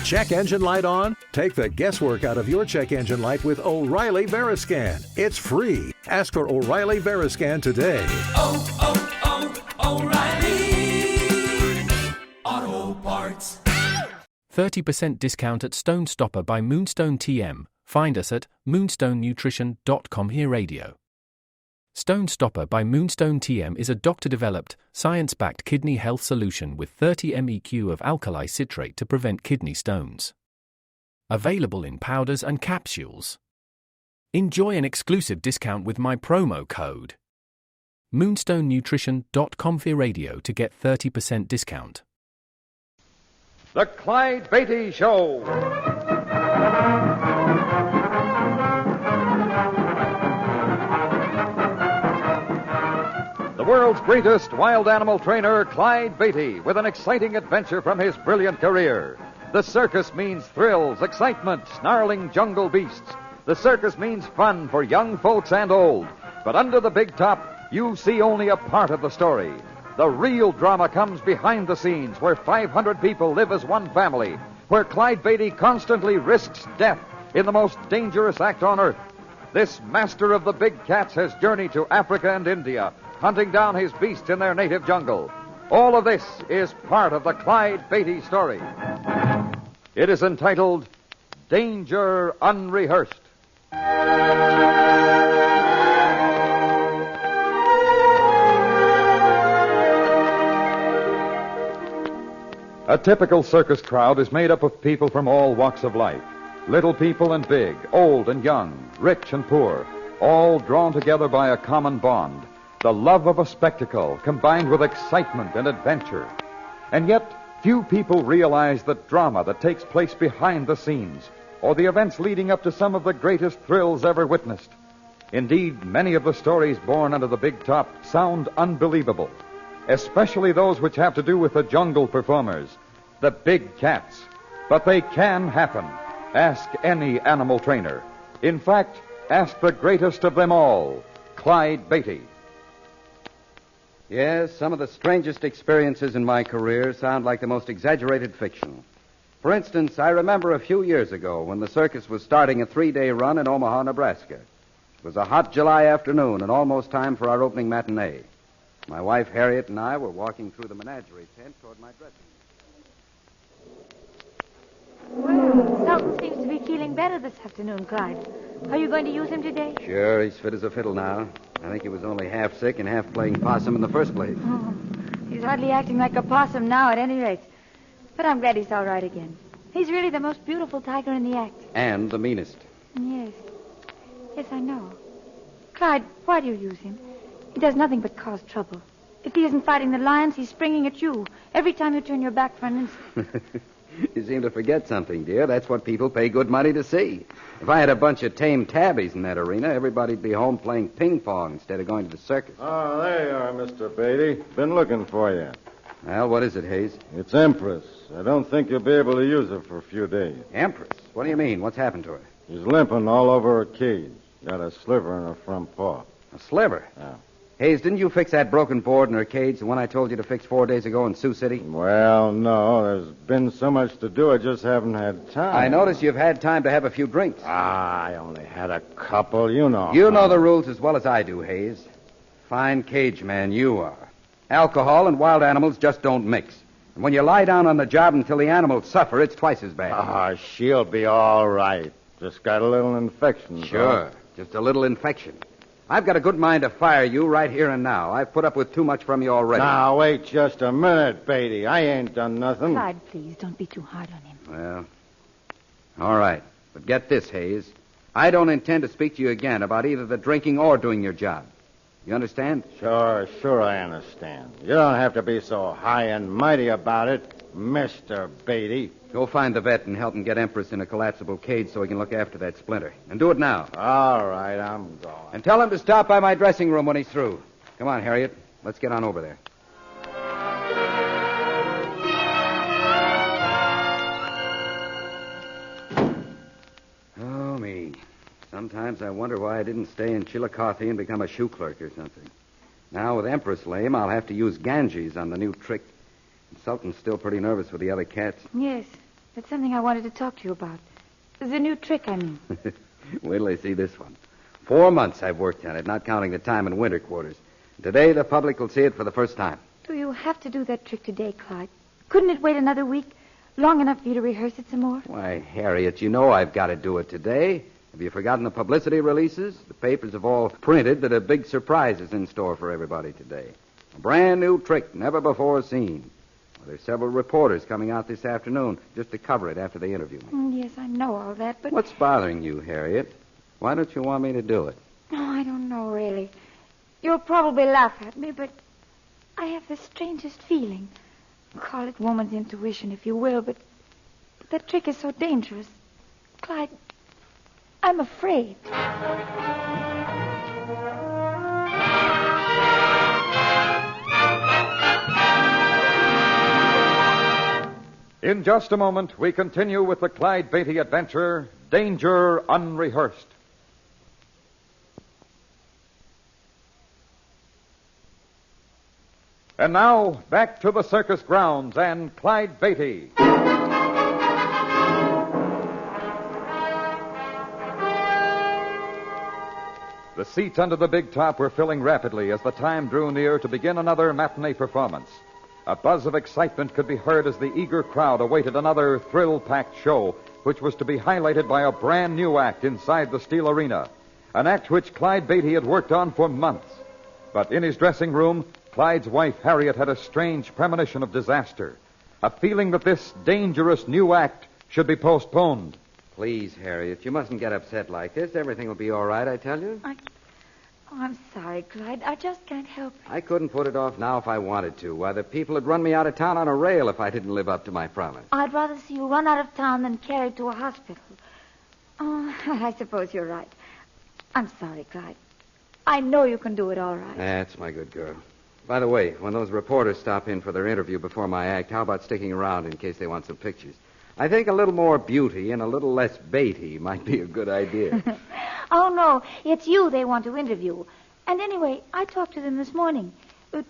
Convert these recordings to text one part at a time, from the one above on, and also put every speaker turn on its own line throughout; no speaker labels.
Check engine light on? Take the guesswork out of your check engine light with O'Reilly Veriscan. It's free. Ask for O'Reilly Veriscan today.
O'Reilly Auto Parts.
30% discount at Stone Stopper by Moonstone TM. Find us at moonstonenutrition.com. Here radio. Stone Stopper by Moonstone TM is a doctor-developed, science-backed kidney health solution with 30 MEq of alkali citrate to prevent kidney stones. Available in powders and capsules. Enjoy an exclusive discount with my promo code moonstonenutrition.com for radio to get 30% discount.
The Clyde Beatty Show. The world's greatest wild animal trainer, Clyde Beatty, with an exciting adventure from his brilliant career. The circus means thrills, excitement, snarling jungle beasts. The circus means fun for young folks and old. But under the big top, you see only a part of the story. The real drama comes behind the scenes, where 500 people live as one family, where Clyde Beatty constantly risks death in the most dangerous act on earth. This master of the big cats has journeyed to Africa and India, hunting down his beasts in their native jungle. All of this is part of the Clyde Beatty story. It is entitled Danger Unrehearsed. A typical circus crowd is made up of people from all walks of life. Little people and big, old and young, rich and poor, all drawn together by a common bond. The love of a spectacle combined with excitement and adventure. And yet, few people realize the drama that takes place behind the scenes, or the events leading up to some of the greatest thrills ever witnessed. Indeed, many of the stories born under the big top sound unbelievable, especially those which have to do with the jungle performers, the big cats. But they can happen. Ask any animal trainer. In fact, ask the greatest of them all, Clyde Beatty.
Yes, some of the strangest experiences in my career sound like the most exaggerated fiction. For instance, I remember a few years ago when the circus was starting a 3-day run in Omaha, Nebraska. It was a hot July afternoon and almost time for our opening matinee. My wife, Harriet, and I were walking through the menagerie tent toward my dressing room.
Well, Sultan seems to be feeling better this afternoon, Clyde. Are you going to use him today?
Sure, he's fit as a fiddle now. I think he was only half sick and half playing possum in the first place.
Oh, he's hardly acting like a possum now, at any rate. But I'm glad he's all right again. He's really the most beautiful tiger in the act.
And the meanest.
Yes. Yes, I know. Clyde, why do you use him? He does nothing but cause trouble. If he isn't fighting the lions, he's springing at you every time you turn your back for an instant.
You seem to forget something, dear. That's what people pay good money to see. If I had a bunch of tame tabbies in that arena, everybody'd be home playing ping pong instead of going to the circus.
Oh, there you are, Mr. Beatty. Been looking for you.
Well, what is it, Hayes?
It's Empress. I don't think you'll be able to use her for a few days.
Empress? What do you mean? What's happened to her?
She's limping all over her cage. Got a sliver in her front paw.
A sliver?
Yeah.
Hayes, didn't you fix that broken board in her cage, the one I told you to fix 4 days ago in Sioux City?
Well, no. There's been so much to do, I just haven't had time.
I notice you've had time to have a few drinks.
I only had a couple, you know.
You know the rules as well as I do, Hayes. Fine cage man you are. Alcohol and wild animals just don't mix. And when you lie down on the job until the animals suffer, it's twice as bad.
She'll be all right. Just got a little infection.
Sure, just a little infection. I've got a good mind to fire you right here and now. I've put up with too much from you already.
Now, wait just a minute, Beatty. I ain't done nothing.
Clyde, please, don't be too hard on him.
Well, all right. But get this, Hayes. I don't intend to speak to you again about either the drinking or doing your job. You understand?
Sure, I understand. You don't have to be so high and mighty about it, Mr. Beatty.
Go find the vet and help him get Empress in a collapsible cage so he can look after that splinter. And do it now.
All right, I'm going.
And tell him to stop by my dressing room when he's through. Come on, Harriet. Let's get on over there. Oh, me. Sometimes I wonder why I didn't stay in Chillicothe and become a shoe clerk or something. Now, with Empress lame, I'll have to use Ganges on the new trick. And Sultan's still pretty nervous with the other cats.
Yes. There's something I wanted to talk to you about. The new trick, I mean.
Wait till they see this one. 4 months I've worked on it, not counting the time in winter quarters. Today, the public will see it for the first time.
Do you have to do that trick today, Clyde? Couldn't it wait another week? Long enough for you to rehearse it some more?
Why, Harriet, you know I've got to do it today. Have you forgotten the publicity releases? The papers have all printed that a big surprise is in store for everybody today. A brand new trick, never before seen. Well, there's several reporters coming out this afternoon just to cover it after they interview me.
Yes, I know all that, but...
What's bothering you, Harriet? Why don't you want me to do it?
Oh, I don't know, really. You'll probably laugh at me, but I have the strangest feeling. Call it woman's intuition, if you will, but that trick is so dangerous. Clyde, I'm afraid.
In just a moment, we continue with the Clyde Beatty adventure, Danger Unrehearsed. And now, back to the circus grounds and Clyde Beatty. The seats under the big top were filling rapidly as the time drew near to begin another matinee performance. A buzz of excitement could be heard as the eager crowd awaited another thrill-packed show, which was to be highlighted by a brand new act inside the Steel Arena, an act which Clyde Beatty had worked on for months. But in his dressing room, Clyde's wife, Harriet, had a strange premonition of disaster, a feeling that this dangerous new act should be postponed.
Please, Harriet, you mustn't get upset like this. Everything will be all right, I tell you.
I'm sorry, Clyde. I just can't help it.
I couldn't put it off now if I wanted to. Why, the people would run me out of town on a rail if I didn't live up to my promise.
I'd rather see you run out of town than carried to a hospital. Oh, I suppose you're right. I'm sorry, Clyde. I know you can do it all right.
That's my good girl. By the way, when those reporters stop in for their interview before my act, how about sticking around in case they want some pictures? I think a little more beauty and a little less Beatty might be a good idea.
Oh, no. It's you they want to interview. And anyway, I talked to them this morning.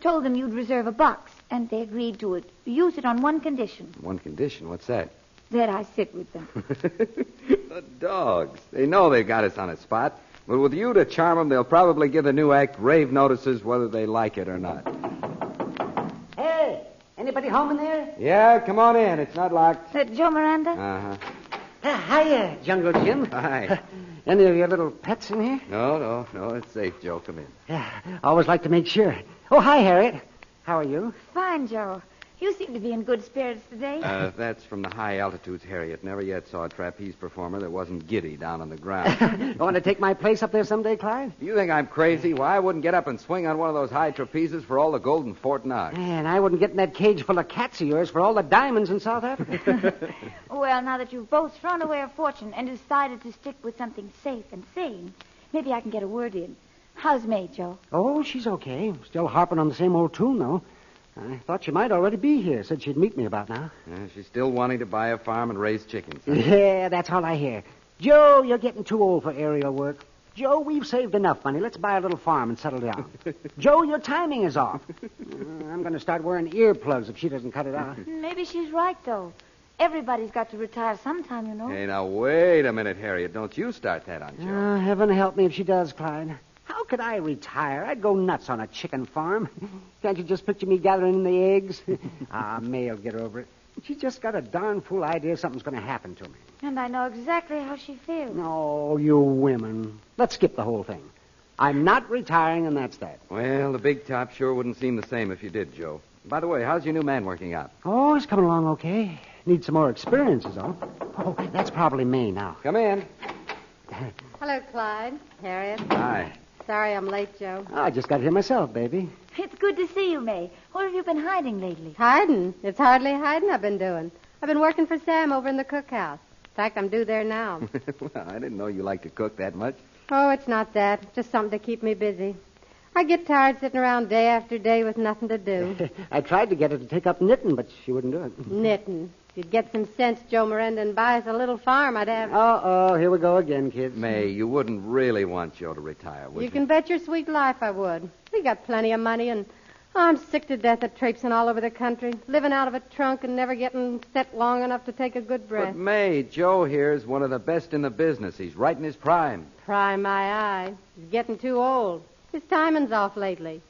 Told them you'd reserve a box, and they agreed to it. Use it on one condition.
One condition? What's that?
That I sit with them.
The dogs. They know they've got us on a spot. But with you to charm them, they'll probably give the new act rave notices whether they like it or not.
Hey, anybody home in there?
Yeah, come on in. It's not locked.
Joe Miranda?
Uh-huh.
Hiya, Jungle Jim.
Hi.
Any of your little pets in here?
No. It's safe, Joe. Come in.
Yeah, always like to make sure. Oh, hi, Harriet. How are you?
Fine, Joe. You seem to be in good spirits today.
That's from the high altitudes, Harriet. Never yet saw a trapeze performer that wasn't giddy down on the ground.
Want to take my place up there someday, Clyde?
You think I'm crazy? Why, I wouldn't get up and swing on one of those high trapezes for all the gold in Fort Knox.
And I wouldn't get in that cage full of cats of yours for all the diamonds in South Africa.
Well, now that you've both thrown away a fortune and decided to stick with something safe and sane, maybe I can get a word in. How's May, Joe?
Oh, she's okay. Still harping on the same old tune, though. I thought she might already be here. Said she'd meet me about now.
She's still wanting to buy a farm and raise chickens. Huh?
Yeah, that's all I hear. Joe, you're getting too old for aerial work. Joe, we've saved enough money. Let's buy a little farm and settle down. Joe, your timing is off. I'm going to start wearing earplugs if she doesn't cut it out.
Maybe she's right, though. Everybody's got to retire sometime, you know.
Hey, now, wait a minute, Harriet. Don't you start that on Joe.
Heaven help me if she does, Clyde. How could I retire? I'd go nuts on a chicken farm. Can't you just picture me gathering in the eggs? May'll get over it. She's just got a darn fool idea something's going to happen to me.
And I know exactly how she feels.
No, you women. Let's skip the whole thing. I'm not retiring, and that's that.
Well, the big top sure wouldn't seem the same if you did, Joe. By the way, how's your new man working out?
Oh, he's coming along okay. Needs some more experience, is all. Oh, that's probably me now.
Come in.
Hello, Clyde. Harriet.
Hi.
Sorry I'm late, Joe.
I just got here myself, baby.
It's good to see you, May. Where have you been hiding lately?
Hiding? It's hardly hiding I've been doing. I've been working for Sam over in the cookhouse. In fact, I'm due there now.
Well, I didn't know you liked to cook that much.
Oh, it's not that. Just something to keep me busy. I get tired sitting around day after day with nothing to do.
I tried to get her to take up knitting, but she wouldn't do it.
Knitting. If you'd get some sense, Joe Miranda, and buy us a little farm, I'd have...
Uh-oh, here we go again, kids.
May, you wouldn't really want Joe to retire, would you?
You can bet your sweet life I would. We got plenty of money, and I'm sick to death of traipsing all over the country, living out of a trunk and never getting set long enough to take a good breath.
But, May, Joe here is one of the best in the business. He's right in his prime.
Pry my eye. He's getting too old. His timing's off lately.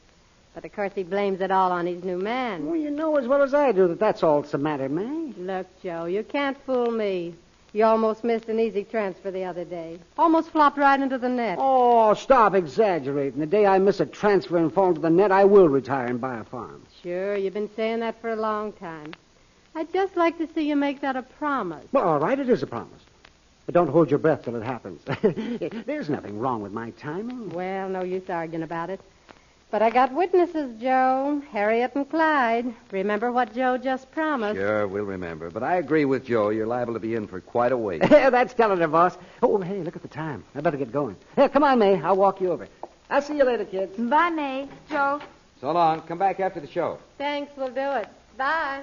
But, of course, he blames it all on his new man.
Well, you know as well as I do that that's all that's the matter, May.
Look, Joe, you can't fool me. You almost missed an easy transfer the other day. Almost flopped right into the net.
Oh, stop exaggerating. The day I miss a transfer and fall into the net, I will retire and buy a farm.
Sure, you've been saying that for a long time. I'd just like to see you make that a promise.
Well, all right, it is a promise. But don't hold your breath till it happens. There's nothing wrong with my timing.
Well, no use arguing about it. But I got witnesses, Joe. Harriet and Clyde. Remember what Joe just promised.
Sure, we'll remember. But I agree with Joe. You're liable to be in for quite a wait.
That's telling her, boss. Oh, hey, look at the time. I better get going. Here, come on, May. I'll walk you over. I'll see you later, kids.
Bye, May. Joe.
So long. Come back after the show.
Thanks, we'll do it. Bye.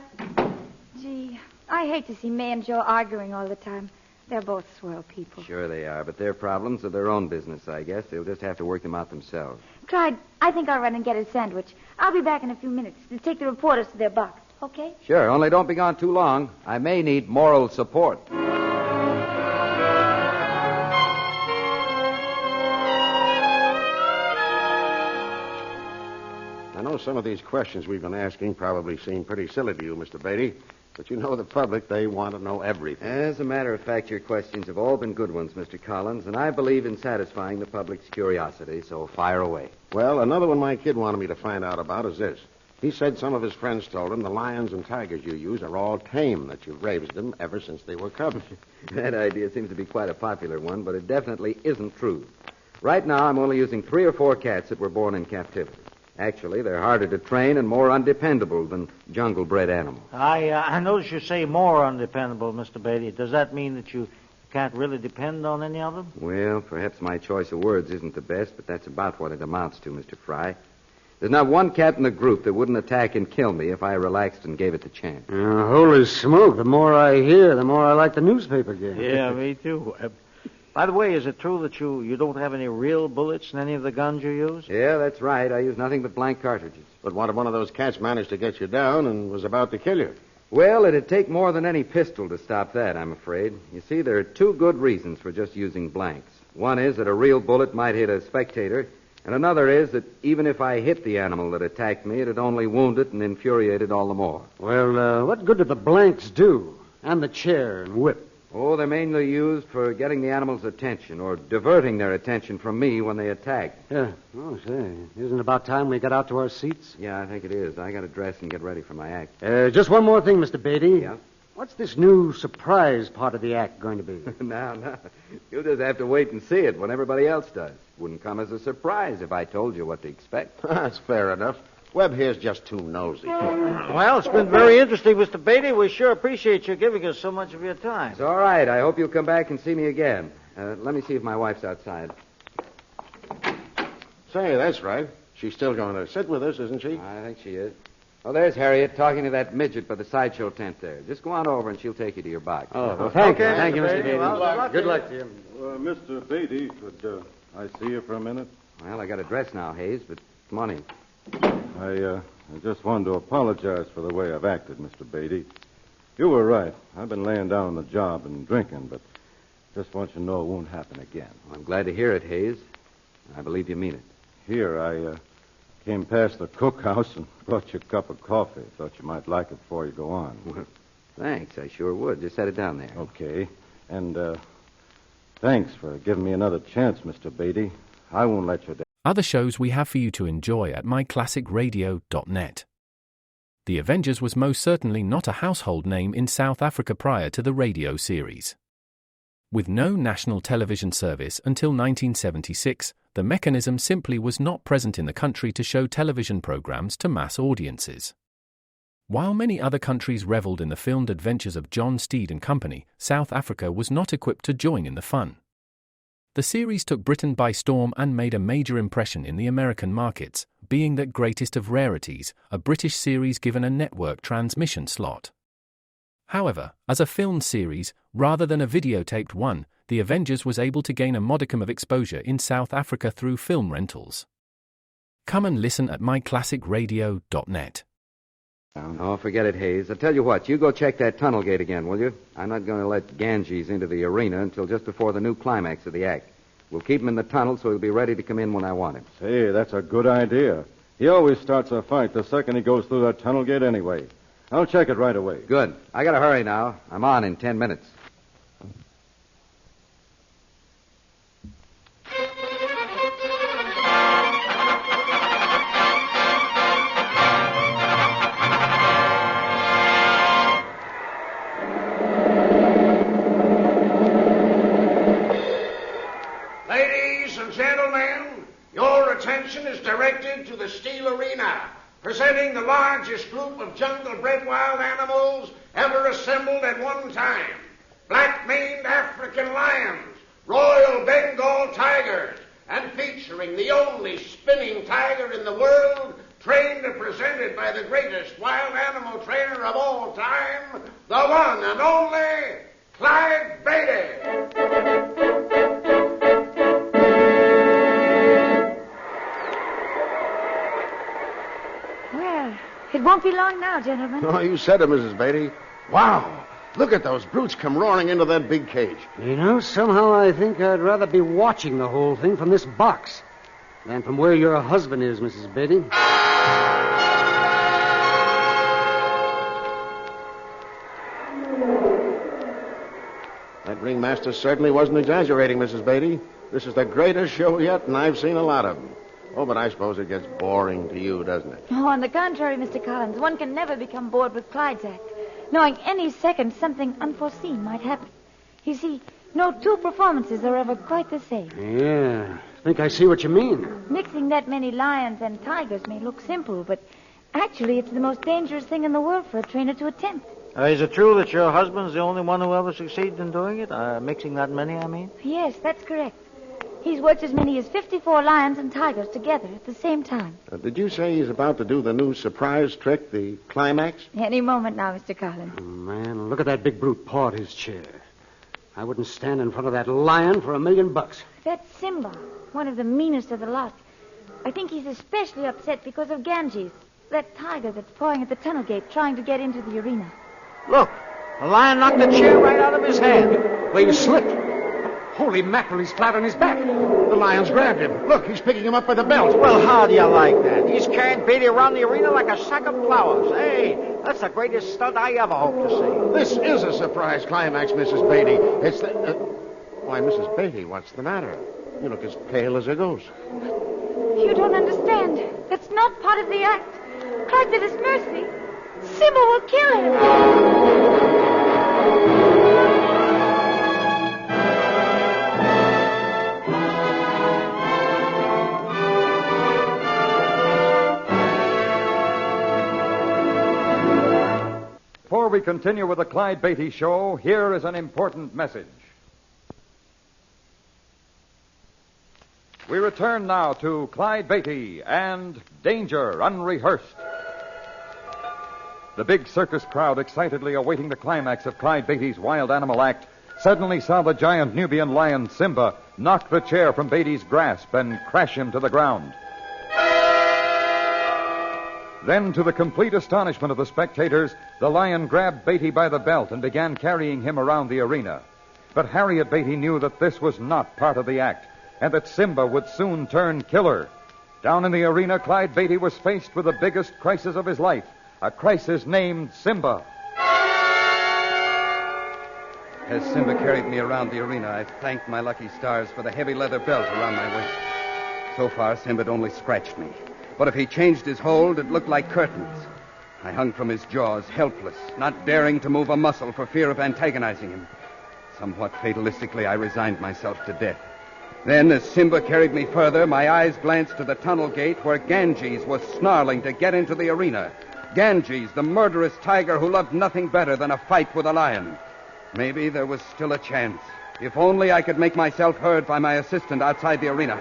Gee, I hate to see May and Joe arguing all the time. They're both swell people.
Sure they are, but their problems are their own business, I guess. They'll just have to work them out themselves.
Clyde, I think I'll run and get a sandwich. I'll be back in a few minutes to take the reporters to their box, okay?
Sure, only don't be gone too long. I may need moral support.
I know some of these questions we've been asking probably seem pretty silly to you, Mr. Beatty. But you know the public, they want to know everything.
As a matter of fact, your questions have all been good ones, Mr. Collins, and I believe in satisfying the public's curiosity, so fire away.
Well, another one my kid wanted me to find out about is this. He said some of his friends told him the lions and tigers you use are all tame, that you've raised them ever since they were cubs.
That idea seems to be quite a popular one, but it definitely isn't true. Right now, I'm only using 3 or 4 cats that were born in captivity. Actually, they're harder to train and more undependable than jungle-bred animals.
I notice you say more undependable, Mr. Beatty. Does that mean that you can't really depend on any of them?
Well, perhaps my choice of words isn't the best, but that's about what it amounts to, Mr. Fry. There's not one cat in the group that wouldn't attack and kill me if I relaxed and gave it the chance.
Holy smoke. The more I hear, the more I like the newspaper game.
Yeah, me too. By the way, is it true that you don't have any real bullets in any of the guns you use?
Yeah, that's right. I use nothing but blank cartridges.
But what if one of those cats managed to get you down and was about to kill you?
Well, it'd take more than any pistol to stop that, I'm afraid. You see, there are 2 good reasons for just using blanks. One is that a real bullet might hit a spectator, and another is that even if I hit the animal that attacked me, it'd only wound it and infuriate it all the more.
Well, what good do the blanks do? And the chair and whip?
Oh, they're mainly used for getting the animal's attention or diverting their attention from me when they attack.
Yeah. Oh, say, isn't it about time we got out to our seats?
Yeah, I think it is. I got to dress and get ready for my act.
Just one more thing, Mr. Beatty.
Yeah?
What's this new surprise part of the act going to be?
No. You'll just have to wait and see it when everybody else does. Wouldn't come as a surprise if I told you what to expect.
That's fair enough. Webb here's just too nosy.
Well, it's been very interesting, Mr. Beatty. We sure appreciate you giving us so much of your time.
It's all right. I hope you'll come back and see me again. Let me see if my wife's outside.
Say, that's right. She's still going to sit with us, isn't she?
I think she is. Oh, there's Harriet talking to that midget by the sideshow tent there. Just go on over and she'll take you to your box.
Oh, well, thank you.
Okay,
Thank you, Mr. Beatty.
Well,
Good luck to you.
Mr. Beatty, could I see you for a minute?
Well, I got a dress now, Hayes, but come on in.
I just wanted to apologize for the way I've acted, Mr. Beatty. You were right. I've been laying down on the job and drinking, but just want you to know it won't happen again.
Well, I'm glad to hear it, Hayes. I believe you mean it.
Here, I came past the cookhouse and brought you a cup of coffee. Thought you might like it before you go on.
Well, thanks, I sure would. Just set it down there.
Okay. And thanks for giving me another chance, Mr. Beatty. I won't let you down.
Other shows we have for you to enjoy at myclassicradio.net. The Avengers was most certainly not a household name in South Africa prior to the radio series. With no national television service until 1976, the mechanism simply was not present in the country to show television programs to mass audiences. While many other countries reveled in the filmed adventures of John Steed and company, South Africa was not equipped to join in the fun. The series took Britain by storm and made a major impression in the American markets, being the greatest of rarities, a British series given a network transmission slot. However, as a filmed series, rather than a videotaped one, The Avengers was able to gain a modicum of exposure in South Africa through film rentals. Come and listen at myclassicradio.net.
Oh, forget it, Hayes. I tell you what, you go check that tunnel gate again, will you? I'm not going to let Ganges into the arena until just before the new climax of the act. We'll keep him in the tunnel so he'll be ready to come in when I want him.
Say, that's a good idea. He always starts a fight the second he goes through that tunnel gate anyway. I'll check it right away.
Good. I gotta hurry now. I'm on in 10 minutes.
Ladies and gentlemen, your attention is directed to the Steel Arena, presenting the largest group of jungle-bred wild animals ever assembled at one time. Black-maned African lions, Royal Bengal tigers, and featuring the only spinning tiger in the world, trained and presented by the greatest wild animal trainer of all time, the one and only Clyde Beatty.
Well, it won't be long now, gentlemen.
Oh, you said it, Mrs. Beatty. Wow. Look at those brutes come roaring into that big cage.
You know, somehow I think I'd rather be watching the whole thing from this box than from where your husband is, Mrs. Beatty.
That ringmaster certainly wasn't exaggerating, Mrs. Beatty. This is the greatest show yet, and I've seen a lot of them. Oh, but I suppose it gets boring to you, doesn't it?
Oh, on the contrary, Mr. Collins, one can never become bored with Clyde's act, knowing any second something unforeseen might happen. You see, no two performances are ever quite the same.
Yeah, I think I see what you mean.
Mixing that many lions and tigers may look simple, but actually it's the most dangerous thing in the world for a trainer to attempt.
Is it true that your husband's the only one who ever succeeded in doing it? Mixing that many, I mean?
Yes, that's correct. He's worked as many as 54 lions and tigers together at the same time.
Did you say he's about to do the new surprise trick, the climax?
Any moment now, Mr. Collins.
Oh, man, look at that big brute paw at his chair. I wouldn't stand in front of that lion for $1,000,000.
That's Simba, one of the meanest of the lot. I think he's especially upset because of Ganges, that tiger that's pawing at the tunnel gate trying to get into the arena.
Look, the lion knocked the chair right out of his hand.
Where you slipped. Holy mackerel, he's flat on his back.
The lion's grabbed him. Look, he's picking him up by the belt.
Well, how do you like that? He's carrying Beatty around the arena like a sack of flowers. Hey, that's the greatest stunt I ever hope to see.
This is a surprise climax, Mrs. Beatty. It's the... Why, Mrs. Beatty, what's the matter? You look as pale as a ghost.
You don't understand. That's not part of the act. Clyde's at his mercy. Simba will kill him.
Before we continue with the Clyde Beatty Show, here is an important message. We return now to Clyde Beatty and Danger Unrehearsed. The big circus crowd excitedly awaiting the climax of Clyde Beatty's wild animal act suddenly saw the giant Nubian lion Simba knock the chair from Beatty's grasp and crash him to the ground. Then, to the complete astonishment of the spectators, the lion grabbed Beatty by the belt and began carrying him around the arena. But Harriet Beatty knew that this was not part of the act, and that Simba would soon turn killer. Down in the arena, Clyde Beatty was faced with the biggest crisis of his life, a crisis named Simba.
As Simba carried me around the arena, I thanked my lucky stars for the heavy leather belt around my waist. So far, Simba had only scratched me. But if he changed his hold, it looked like curtains. I hung from his jaws, helpless, not daring to move a muscle for fear of antagonizing him. Somewhat fatalistically, I resigned myself to death. Then, as Simba carried me further, my eyes glanced to the tunnel gate where Ganges was snarling to get into the arena. Ganges, the murderous tiger who loved nothing better than a fight with a lion. Maybe there was still a chance. If only I could make myself heard by my assistant outside the arena.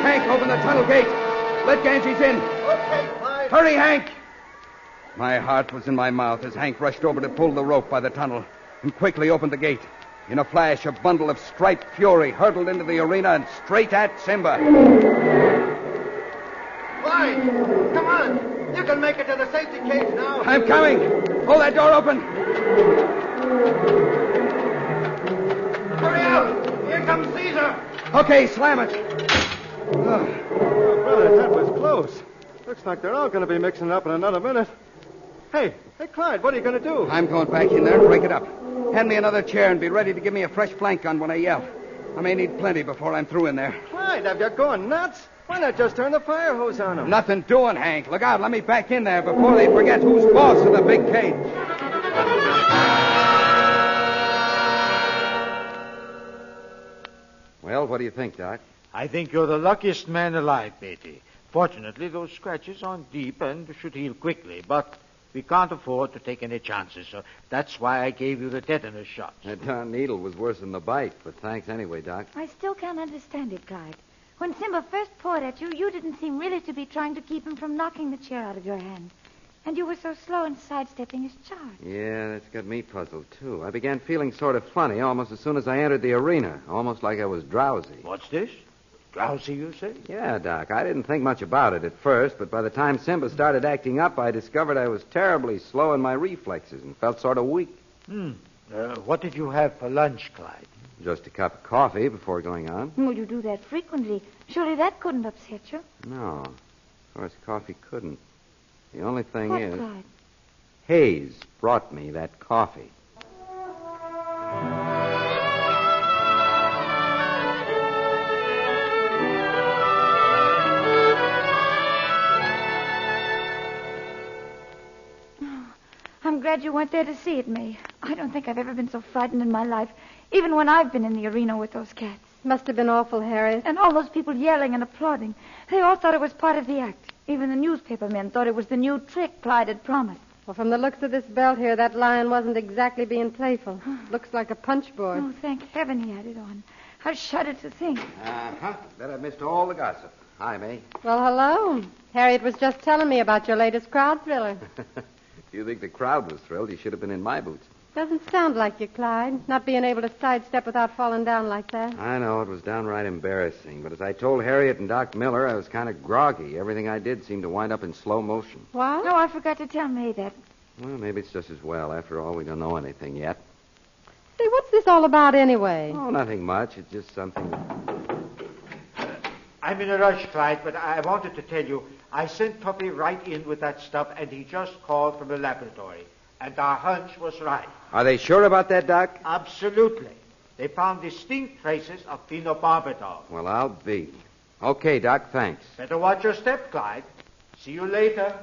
Hank, open the tunnel gate. Let Ganges in. Hurry, Hank. My heart was in my mouth as Hank rushed over to pull the rope by the tunnel and quickly opened the gate. In a flash, a bundle of striped fury hurtled into the arena and straight at Simba.
Clyde, come on. You can make it to the safety cage now.
I'm coming. Pull that door open.
Hurry up. Here comes Caesar.
Okay, slam it.
Oh, brother, that was close. Looks like they're all going to be mixing up in another minute. Hey, Clyde, what are you going to do?
I'm going back in there and break it up. Hand me another chair and be ready to give me a fresh flank gun when I yell. I may need plenty before I'm through in there.
Clyde, have you gone nuts? Why not just turn the fire hose on them?
Nothing doing, Hank. Look out. Let me back in there before they forget who's boss of the big cage. Well, what do you think, Doc?
I think you're the luckiest man alive, Beatty. Fortunately, those scratches aren't deep and should heal quickly, but we can't afford to take any chances, so that's why I gave you the tetanus shot.
That darn needle was worse than the bite, but thanks anyway, Doc.
I still can't understand it, Clyde. When Simba first poured at you, you didn't seem really to be trying to keep him from knocking the chair out of your hand. And you were so slow in sidestepping his charge.
Yeah, that's got me puzzled, too. I began feeling sort of funny almost as soon as I entered the arena, almost like I was drowsy.
What's this? Drowsy, you say?
Yeah, Doc. I didn't think much about it at first, but by the time Simba started acting up, I discovered I was terribly slow in my reflexes and felt sort of weak.
What did you have for lunch, Clyde?
Just a cup of coffee before going on.
Well, you do that frequently. Surely that couldn't upset you.
No. Of course, coffee couldn't. The only thing
What,
is...
Clyde?
Hayes brought me that coffee.
I'm glad you weren't there to see it, May. I don't think I've ever been so frightened in my life, even when I've been in the arena with those cats.
Must have been awful, Harriet.
And all those people yelling and applauding. They all thought it was part of the act. Even the newspaper men thought it was the new trick Clyde had promised.
Well, from the looks of this belt here, that lion wasn't exactly being playful. Looks like a punch board.
Oh, thank heaven he had it on. I shuddered to think.
Uh-huh. Bet I missed all the gossip. Hi, May.
Well, hello. Harriet was just telling me about your latest crowd thriller.
If you think the crowd was thrilled, you should have been in my boots.
Doesn't sound like you, Clyde. Not being able to sidestep without falling down like that.
I know, it was downright embarrassing. But as I told Harriet and Doc Miller, I was kind of groggy. Everything I did seemed to wind up in slow motion.
What?
No, I forgot to tell May that.
Well, maybe it's just as well. After all, we don't know anything yet.
Say, what's this all about anyway?
Oh, nothing much. It's just something...
I'm in a rush, Clyde, but I wanted to tell you, I sent Tuppy right in with that stuff, and he just called from the laboratory. And our hunch was right.
Are they sure about that, Doc?
Absolutely. They found distinct traces of phenobarbital.
Well, I'll be. Okay, Doc, thanks.
Better watch your step, Clyde. See you later.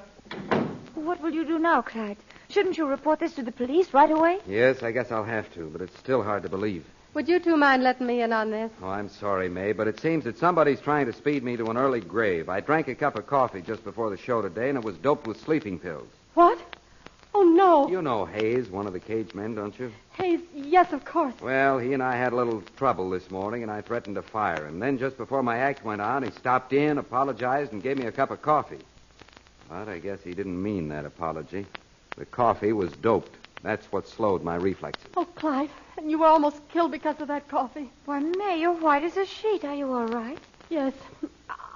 What will you do now, Clyde? Shouldn't you report this to the police right away?
Yes, I guess I'll have to, but it's still hard to believe.
Would you two mind letting me in on this?
Oh, I'm sorry, May, but it seems that somebody's trying to speed me to an early grave. I drank a cup of coffee just before the show today, and it was doped with sleeping pills.
What? Oh, no.
You know Hayes, one of the cage men, don't you?
Hayes, yes, of course.
Well, he and I had a little trouble this morning, and I threatened to fire him. Then, just before my act went on, he stopped in, apologized, and gave me a cup of coffee. But I guess he didn't mean that apology. The coffee was doped. That's what slowed my reflexes.
Oh, Clyde, and you were almost killed because of that coffee.
Why, May, you're white as a sheet. Are you all right?
Yes,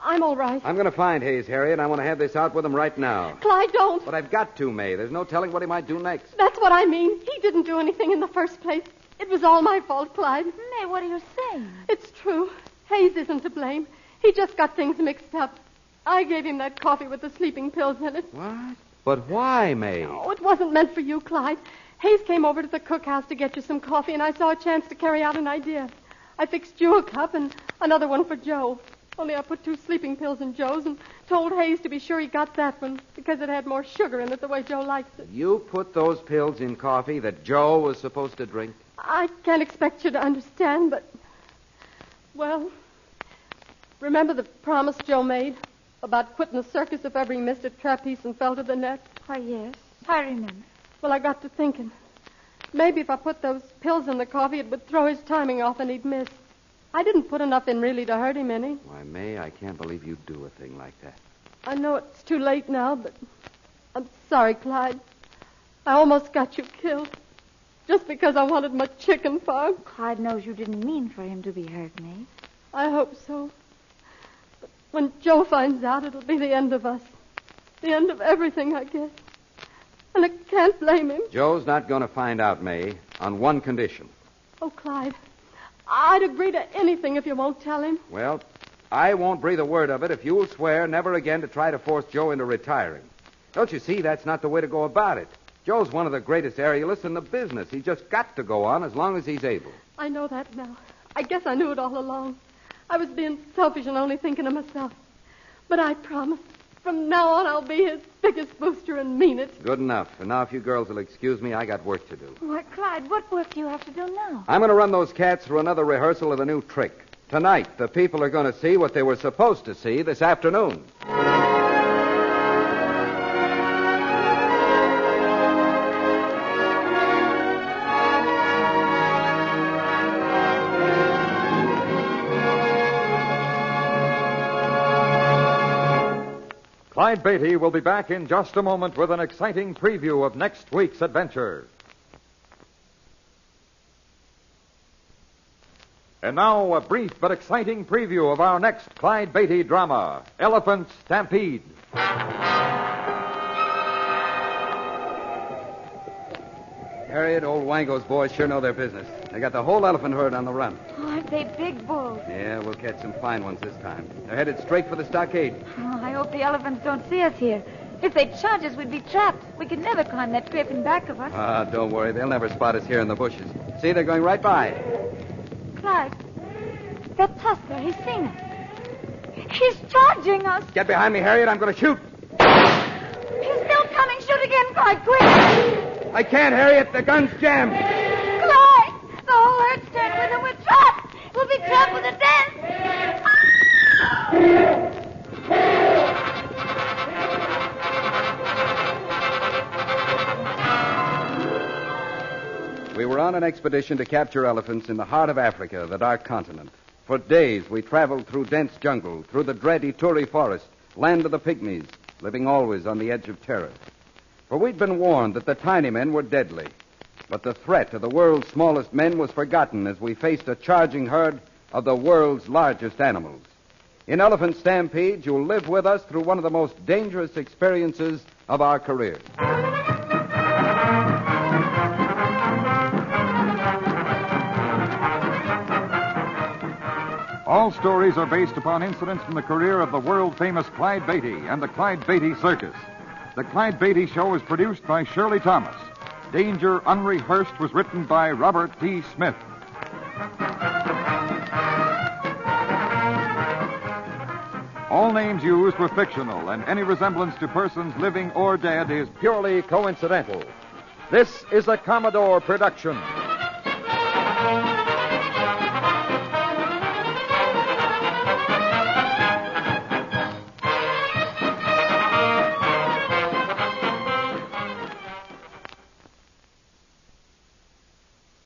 I'm all right.
I'm going to find Hayes, Harriet. I want to have this out with him right now.
Clyde, don't.
But I've got to, May. There's no telling what he might do next.
That's what I mean. He didn't do anything in the first place. It was all my fault, Clyde.
May, what are you saying?
It's true. Hayes isn't to blame. He just got things mixed up. I gave him that coffee with the sleeping pills in it.
What? But why, May?
Oh, it wasn't meant for you, Clyde. Hayes came over to the cookhouse to get you some coffee, and I saw a chance to carry out an idea. I fixed you a cup and another one for Joe. Only I put 2 sleeping pills in Joe's and told Hayes to be sure he got that one because it had more sugar in it the way Joe likes it.
You put those pills in coffee that Joe was supposed to drink?
I can't expect you to understand, but... Well, remember the promise Joe made about quitting the circus if ever he missed a trapeze and fell to the net?
Why, yes, I remember.
Well, I got to thinking. Maybe if I put those pills in the coffee, it would throw his timing off and he'd miss. I didn't put enough in really to hurt him any.
Why, May, I can't believe you'd do a thing like that.
I know it's too late now, but I'm sorry, Clyde. I almost got you killed. just because I wanted my chicken farm.
Clyde knows you didn't mean for him to be hurt, Maeve.
I hope so. But when Joe finds out, it'll be the end of us. The end of everything, I guess. And I can't blame him.
Joe's not going to find out, May, on one condition.
Oh, Clyde, I'd agree to anything if you won't tell him.
Well, I won't breathe a word of it if you'll swear never again to try to force Joe into retiring. Don't you see, that's not the way to go about it. Joe's one of the greatest aerialists in the business. He's just got to go on as long as he's able.
I know that now. I guess I knew it all along. I was being selfish and only thinking of myself. But I promise, from now on, I'll be his biggest booster and mean it.
Good enough. And now, if you girls will excuse me, I got work to do.
Why, Clyde, what work do you have to do now?
I'm going to run those cats through another rehearsal of the new trick. Tonight, the people are going to see what they were supposed to see this afternoon.
Clyde Beatty will be back in just a moment with an exciting preview of next week's adventure. And now, a brief but exciting preview of our next Clyde Beatty drama, Elephant Stampede.
Harriet, old Wango's boys sure know their business. They got the whole elephant herd on the run.
Oh, aren't they big bulls?
Yeah, we'll catch some fine ones this time. They're headed straight for the stockade.
Oh, I hope the elephants don't see us here. If they charge us, we'd be trapped. We could never climb that cliff in back of us.
Ah, don't worry. They'll never spot us here in the bushes. See, they're going right by.
Clyde, that tusker, he's seen us. He's charging us.
Get behind me, Harriet. I'm going to shoot.
He's still coming. Shoot again, Clyde, quick.
I can't, Harriet. The gun's jammed.
Clyde, the whole herd's turned with him. We're trapped. We'll be trapped with the den.
We were on an expedition to capture elephants in the heart of Africa, the Dark Continent. For days, we traveled through dense jungle, through the dread Ituri forest, land of the pygmies, living always on the edge of terror. For we'd been warned that the tiny men were deadly. But the threat of the world's smallest men was forgotten as we faced a charging herd of the world's largest animals. In Elephant Stampede, you'll live with us through one of the most dangerous experiences of our careers.
All stories are based upon incidents from the career of the world-famous Clyde Beatty and the Clyde Beatty Circus. The Clyde Beatty Show is produced by Shirley Thomas. Danger Unrehearsed was written by Robert T. Smith. All names used were fictional, and any resemblance to persons living or dead is purely coincidental. This is a Commodore production.